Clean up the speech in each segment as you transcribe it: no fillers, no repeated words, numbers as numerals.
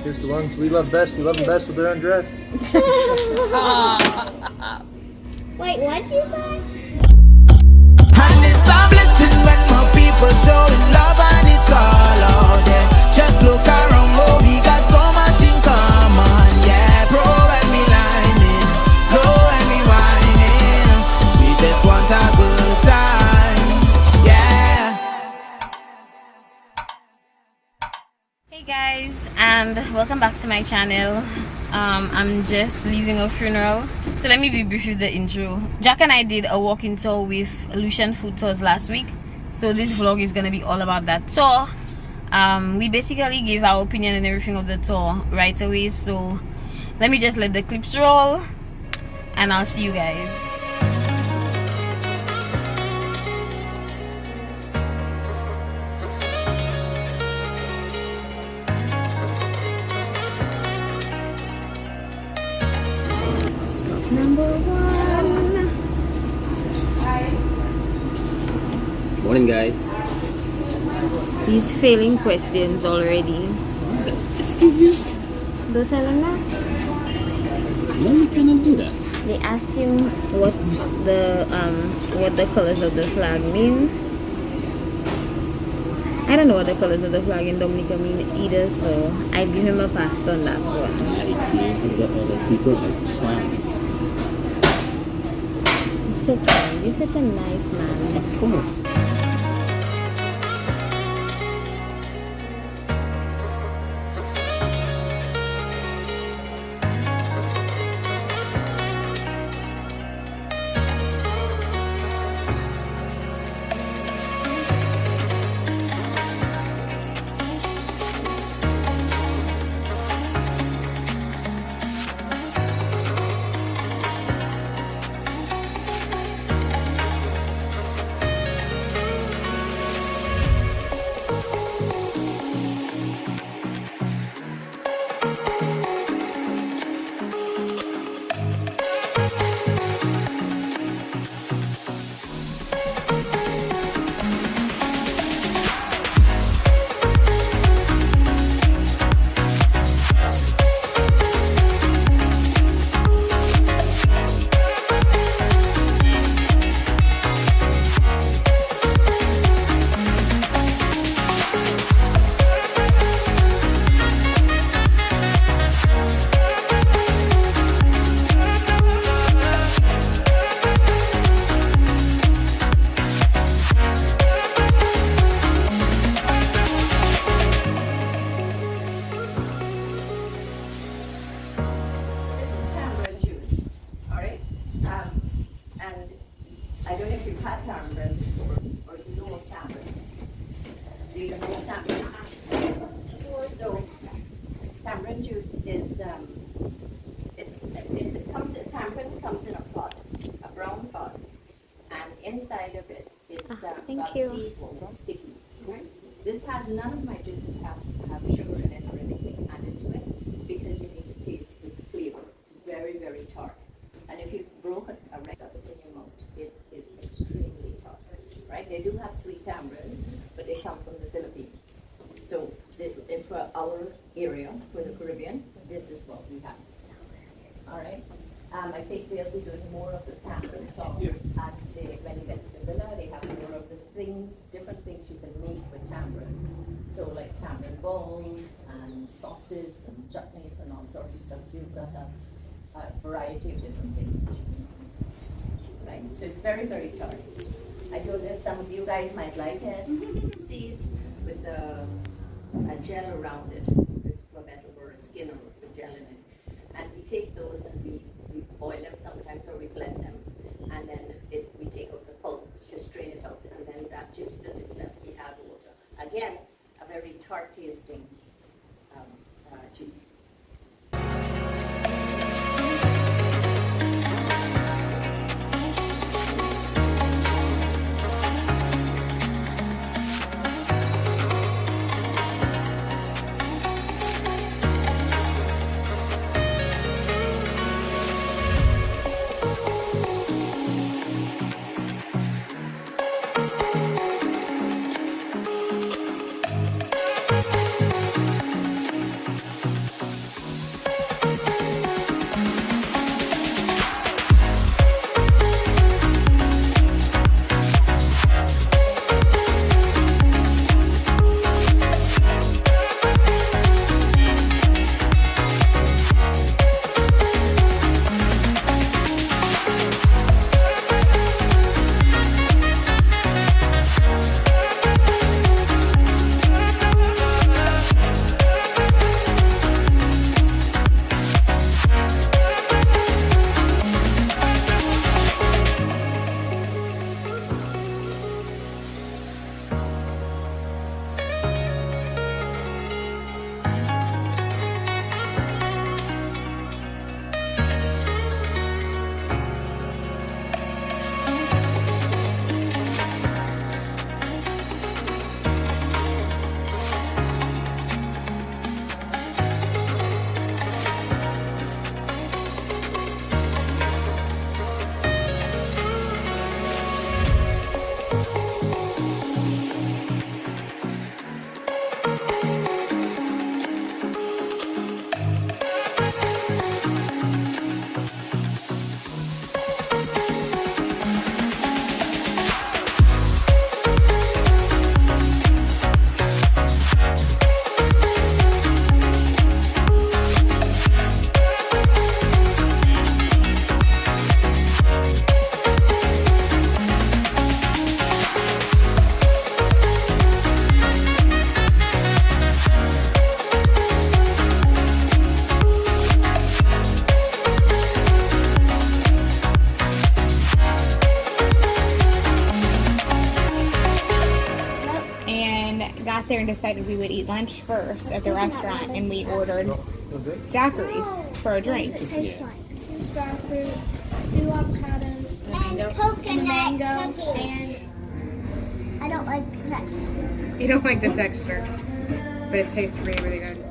Here's the ones we love best. We love them best when they're undressed. Wait, what'd you say? And it's a blessing when more people showing love and it's all out there. Just look around, oh, we got so much in common. Yeah, pro and me lining, blow and me whining. We just want a good time. Yeah. Hey guys, and welcome back to my channel. I'm just leaving a funeral, so let me be brief with the intro. Jack and I did a walking tour with Lucian food tours last week, so this vlog is gonna be all about that tour. We basically gave our opinion and everything of the tour right away, so let me just let the clips roll and I'll see you guys. Number one. Morning, guys. He's failing questions already. Excuse you? Don't tell him that. No, you cannot do that. They ask him what the colors of the flag mean. I don't know what the colors of the flag in Dominica mean either, so I give him a pass on that one. I gave the other people a chance. It's so kind. You're such a nice man. Of course. I don't know if you've had tamarind before or you know of tamarind. Do you know of tamarind? So tamarind juice is tamarind comes in a pot, a brown pot, and inside of it it's thank you. seeds and sticky. Right? This has none of my juices have sugar in it or anything added to it because you need to taste the flavor. It's very, very tart. And if you broke a rest of it in your mouth, it is extremely tart. Right? They do have sweet tamarind, but they come from the Philippines. So for our area, for the Caribbean, this is what we have. All right. I think they'll be doing more of the tamarind talk. Yes. And when you get to the villa, they have more of the different things you can make with tamarind. So like tamarind balls and sauces and chutneys and all sorts of stuff. So you've got a variety of different things that you can make. Right? So it's very, very tart. I don't know if some of you guys might like it. Seeds with a gel around it, for better word, skin or the gel in it. And we take those and we boil them sometimes or we blend them. And then we take out the pulp, just strain it out. And then that juice that is left, we add water. Again, a very tart tasting juice. there and decided we would eat lunch first at the restaurant, and we ordered daiquiris for a drink. What does it taste like? 2 star fruit, 2 avocados, and coconut mango, cookies. And I don't like that. You don't like the texture, but it tastes really, really good.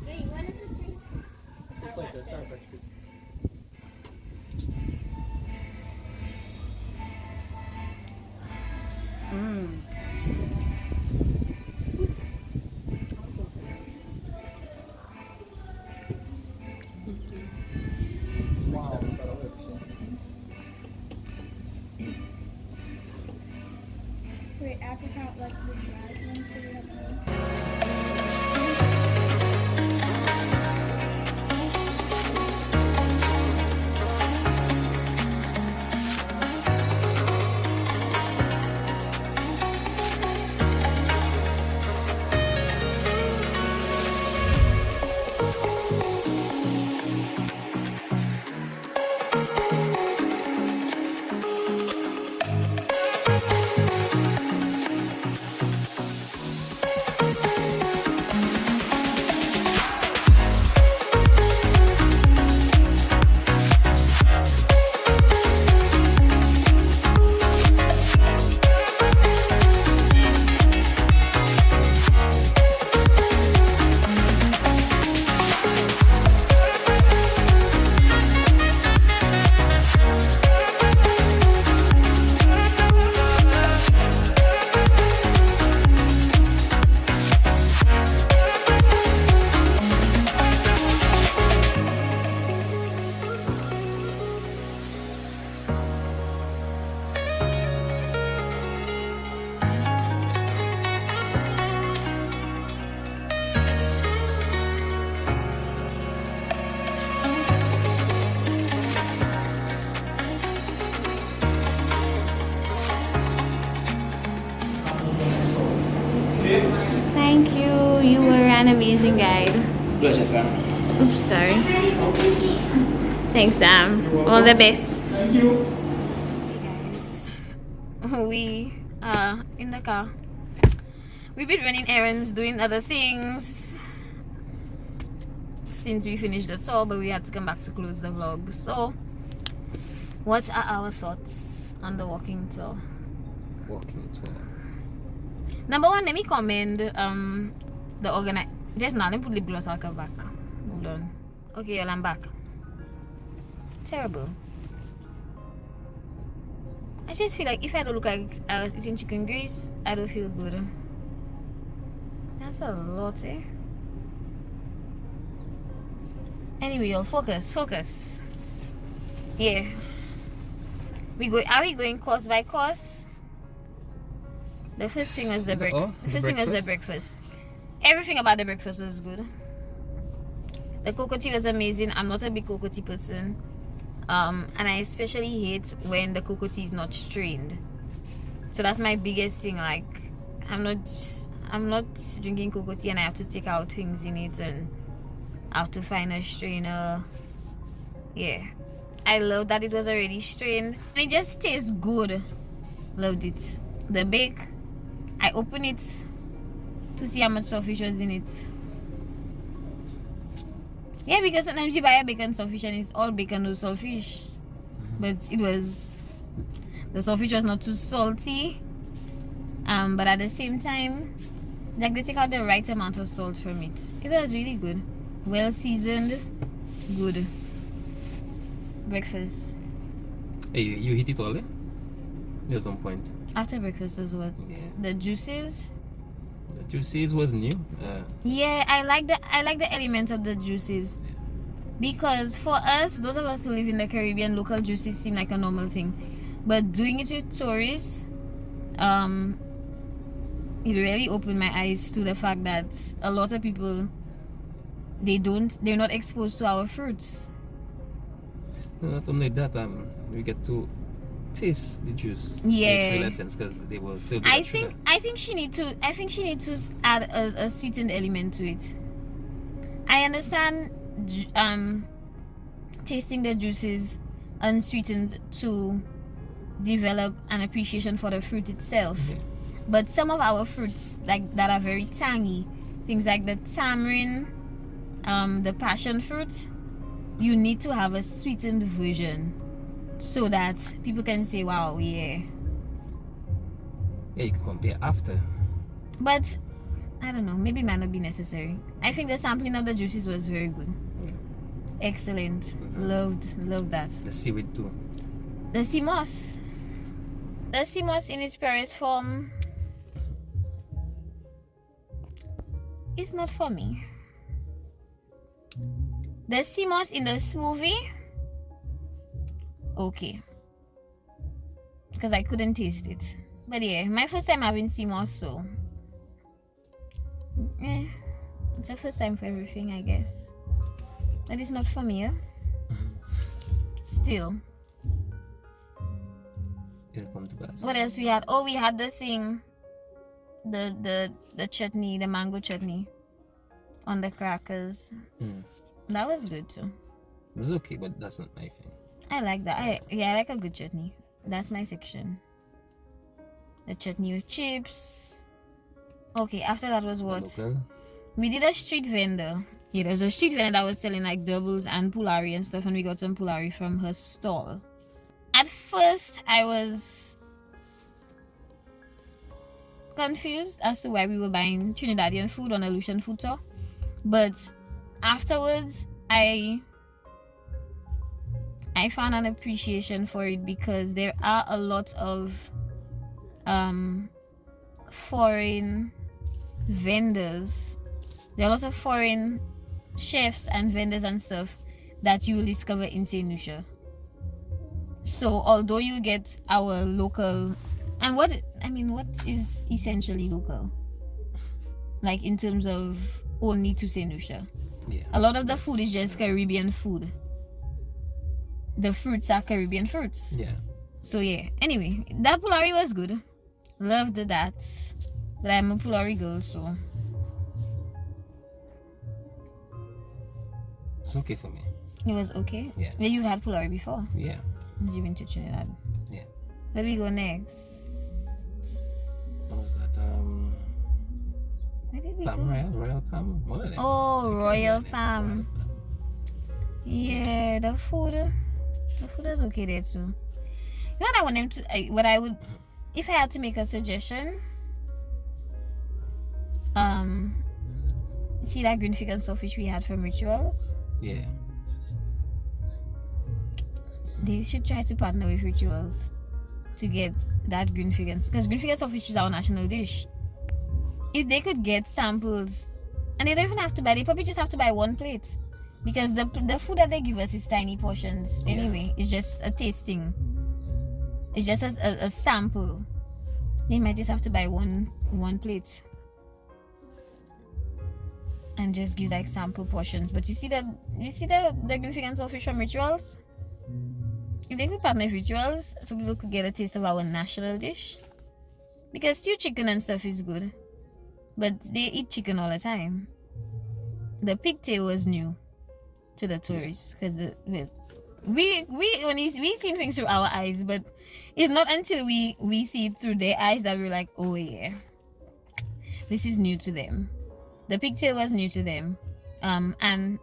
Wait, what does it taste like? It's like that sound like Wait, apricot like the dried one, so we have no. Thank you. You were an amazing guide. Pleasure, Sam. Oops, sorry. Thanks, Sam. All the best. Thank you. Guys, we are in the car. We've been running errands, doing other things since we finished the tour, but we had to come back to close the vlog. So, what are our thoughts on the walking tour? Walking tour. Number one, let me commend the organizer. Just now, let me put lip gloss. I'll come back. Hold on. Okay, y'all, I'm back. Terrible. I just feel like if I don't look like I was eating chicken grease, I don't feel good. That's a lot, eh? Anyway, y'all, focus. Yeah. Are we going course by course? The first thing was the breakfast. The first thing was the breakfast. Everything about the breakfast was good. The cocoa tea was amazing. I'm not a big cocoa tea person. And I especially hate when the cocoa tea is not strained. So that's my biggest thing. Like, I'm not drinking cocoa tea and I have to take out things in it and I have to find a strainer. Yeah. I love that it was already strained. And it just tastes good. Loved it. The bake, I opened it to see how much saltfish was in it. Yeah, because sometimes you buy a bacon saltfish and it's all bacon, no saltfish. But the saltfish was not too salty. But at the same time, like they take out the right amount of salt from it. It was really good. Well seasoned, good. Breakfast. Hey, you hit it all, eh? There's some point. After breakfast was what? Yeah. The juices. The juices was new. Yeah, I like the element of the juices, because for us, those of us who live in the Caribbean, local juices seem like a normal thing, but doing it with tourists, it really opened my eyes to the fact that a lot of people, they're not exposed to our fruits. Not only that, we get to taste the juice. Yeah, makes real sense because they will still. I think she need to add a sweetened element to it. I understand tasting the juices unsweetened to develop an appreciation for the fruit itself. But some of our fruits like that are very tangy, things like the tamarind, the passion fruit, you need to have a sweetened version so that people can say, wow, yeah. Yeah, you can compare after. But I don't know, maybe it might not be necessary. I think the sampling of the juices was very good. Excellent. Loved that. The seaweed too. The sea moss. The sea moss in its purest form is not for me. The sea moss in the smoothie, okay, because I couldn't taste it. But yeah, my first time having sea moss, so it's the first time for everything, I guess. But it's not for me, yeah? Still. It'll come to pass. What else we had? Oh, we had the thing, the chutney, the mango chutney on the crackers. That was good too. It was okay, but that's not my thing. I like that. I like a good chutney. That's my section. The chutney with chips. Okay, after that was what? Local? We did a street vendor. Yeah, there was a street vendor that was selling like doubles and pulari and stuff, and we got some pulari from her stall. At first, I was confused as to why we were buying Trinidadian food on a Lucian food tour, but afterwards, I found an appreciation for it because there are a lot of foreign vendors. There are lots of foreign chefs and vendors and stuff that you will discover in St. Lucia. So although you get our local, and what is essentially local, like in terms of only to St. Lucia, a lot of the food is just Caribbean food. The fruits are Caribbean fruits. Yeah. So yeah, anyway, that pulari was good. Loved that. But I'm a pulari girl, so it's okay for me. it was okay. Yeah. But you've had pulari before. Yeah. You've been to Trinidad. Yeah. Where we go next? What was that? Where did we Palm go? Royal Palm? One of them. Oh, I Royal can't remember Palm. Yeah, the food is okay there too. You know what I want them to, what I would, if I had to make a suggestion, see that green fig and saltfish we had from Rituals? Yeah. They should try to partner with Rituals to get that green fig and, because green fig and saltfish is our national dish. If they could get samples, and they don't even have to buy, they probably just have to buy one plate. Because the food that they give us is tiny portions anyway. It's just a tasting. It's just a sample. They might just have to buy one plate and just give like sample portions. But you see the green fig and saltfish from Rituals? If they could partner with Rituals, so people could get a taste of our national dish. Because stewed chicken and stuff is good, but they eat chicken all the time. The pigtail was new to the tourists because we seen things through our eyes, but it's not until we see it through their eyes that we're like, oh yeah, this is new to them. The pigtail was new to them, and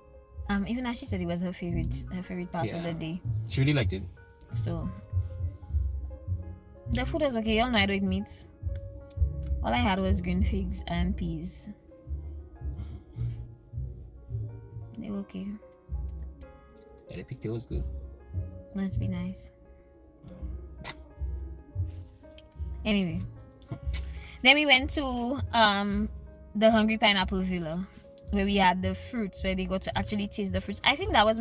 even as she said, it was her favorite part of the day. She really liked it. So the food was okay. Y'all know I don't eat meat. All I had was green figs and peas. They were okay. Yeah, the pigtail was good. Must be nice. Anyway, then we went to the Hungry Pineapple Villa, where we had the fruits, where they got to actually taste the fruits. I think that was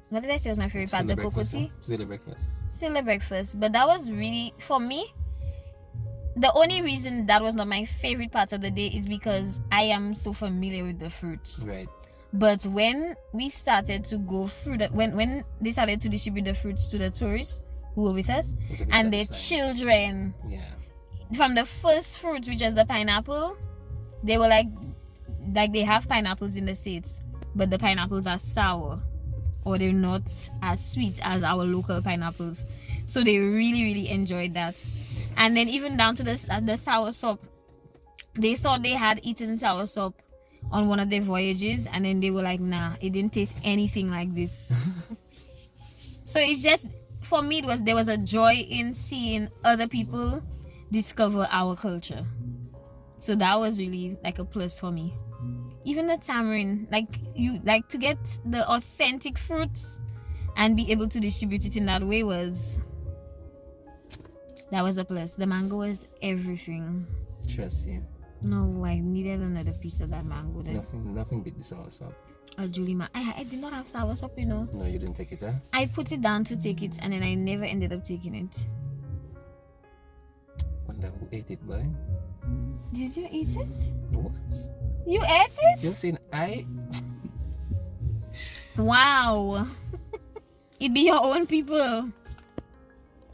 what did I say was my favorite part? The cocoa tea? Still the breakfast. Still the breakfast. But that was really, for me, the only reason that was not my favorite part of the day is because I am so familiar with the fruits. Right. But when we started to go through that, when they started to distribute the fruits to the tourists who were with us and their children, from the first fruit, which is the pineapple, they were like they have pineapples in the States, but the pineapples are sour or they're not as sweet as our local pineapples. So they really enjoyed that. And then even down to the sour soup, they thought they had eaten sour soup on one of their voyages, and then they were like, nah, it didn't taste anything like this. So it's just, for me, there was a joy in seeing other people discover our culture. So that was really like a plus for me. Even the tamarind, like to get the authentic fruits and be able to distribute it in that way was a plus. The mango was everything. Trust you. No, I needed another piece of that mango. Nothing beat the sour soup. Julie, I did not have sour soup, you know. No, you didn't take it, huh? I put it down to take it, and then I never ended up taking it. Wonder who ate it, boy. Did you eat it? What? You ate it? You seen I? Wow. It be your own people.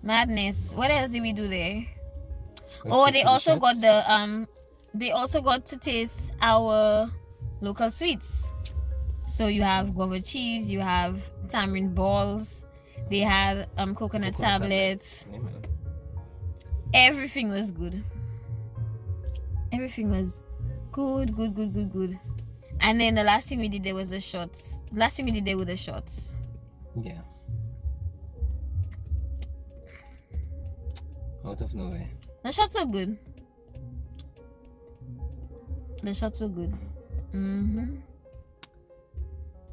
Madness. What else did we do there? They also got they also got to taste our local sweets. So you have guava cheese, you have tamarind balls, they had coconut tablets. Yeah, man. Everything was good. Everything was good. And then the last thing we did there was the shots. Last thing we did there were the shots. Yeah. Out of nowhere. The shots were good. The shots were good. I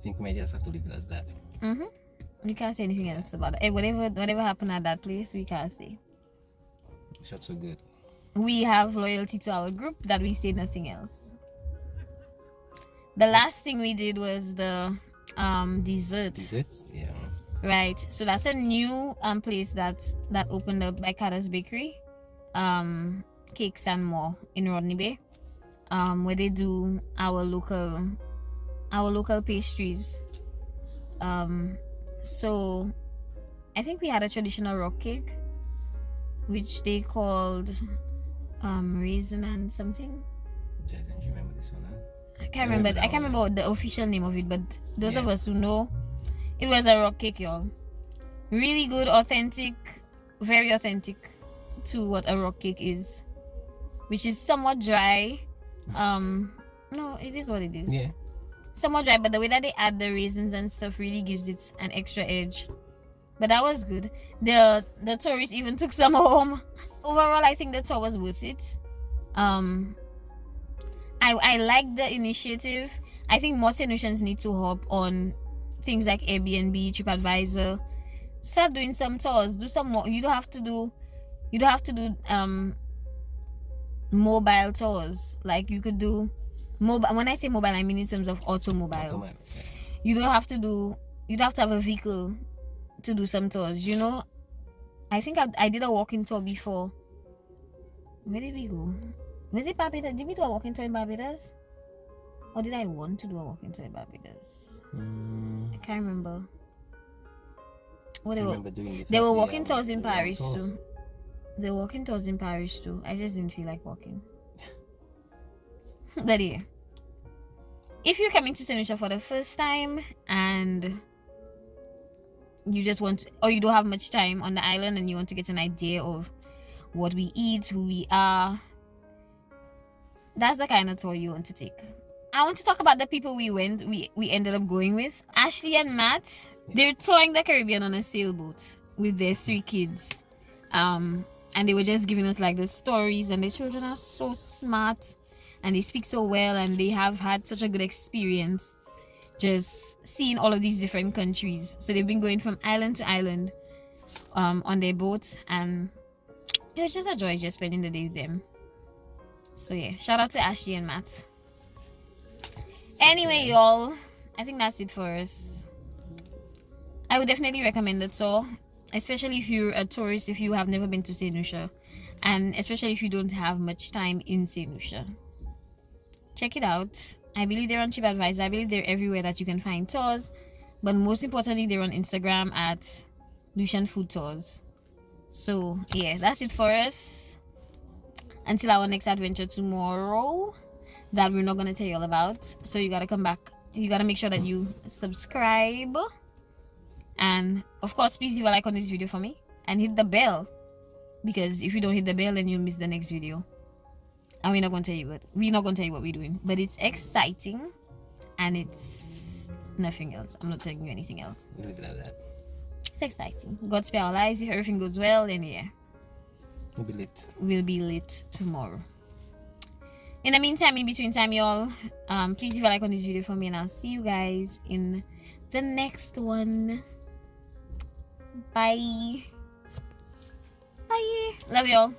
think we might just have to leave it as that. We can't say anything else about it. Whatever happened at that place, we can't say. Shots were good. We have loyalty to our group that we say nothing else. The last thing we did was the dessert. Desserts? Yeah. Right. So that's a new place that opened up by Kata's Bakery. Cakes and More in Rodney Bay. Where they do our local pastries. So I think we had a traditional rock cake, which they called raisin and something. I don't remember this one, huh? I can't remember what the official name of it, but those of us who know, it was a rock cake, y'all. Really good, authentic, very authentic to what a rock cake is, which is somewhat dry. No, it is what it is. Yeah. Somewhat dry, but the way that they add the raisins and stuff really gives it an extra edge. But that was good. The tourists even took some home. Overall, I think the tour was worth it. I like the initiative. I think more St. Lucians need to hop on things like Airbnb, TripAdvisor. Start doing some tours. Do some more. You don't have to do mobile tours. Like you could do mobile. When I say mobile, I mean in terms of automobile. Okay. You don't have to have a vehicle to do some tours, you know. I think I did a walking tour before. Where did we go? Was it Barbados? Did we do a walking tour in Barbados? Or did I want to do a walking tour in Barbados? I can't remember. They were walking tours in Paris too. They were walking tours in Paris too. I just didn't feel like walking. But yeah, if you're coming to St. Lucia for the first time and you just want to, or you don't have much time on the island and you want to get an idea of what we eat, who we are, that's the kind of tour you want to take. I want to talk about the people we ended up going with. Ashley and Matt, they're touring the Caribbean on a sailboat with their 3 kids. And they were just giving us like the stories, and the children are so smart and they speak so well, and they have had such a good experience just seeing all of these different countries. So they've been going from island to island on their boats, and it was just a joy just spending the day with them. So yeah, shout out to Ashley and Matt. Anyway, y'all, I think that's it for us. I would definitely recommend the tour, especially if you're a tourist, if you have never been to St. Lucia, and especially if you don't have much time in St. Lucia. Check it out. I believe they're on TripAdvisor. I believe they're everywhere that you can find tours, but most importantly, they're on Instagram at Lucian Food Tours. So yeah, that's it for us. Until our next adventure tomorrow, that we're not going to tell you all about. So you got to come back. You got to make sure that you subscribe. And of course, please leave a like on this video for me. and hit the bell, because if you don't hit the bell, then you'll miss the next video. And we're not gonna tell you what we're doing, but it's exciting, and it's nothing else. I'm not telling you anything else. Leave it at that. It's exciting. God spare our lives. If everything goes well, then yeah, we'll be lit tomorrow. In the meantime, in between time, y'all, please leave a like on this video for me, and I'll see you guys in the next one. Bye. Love y'all.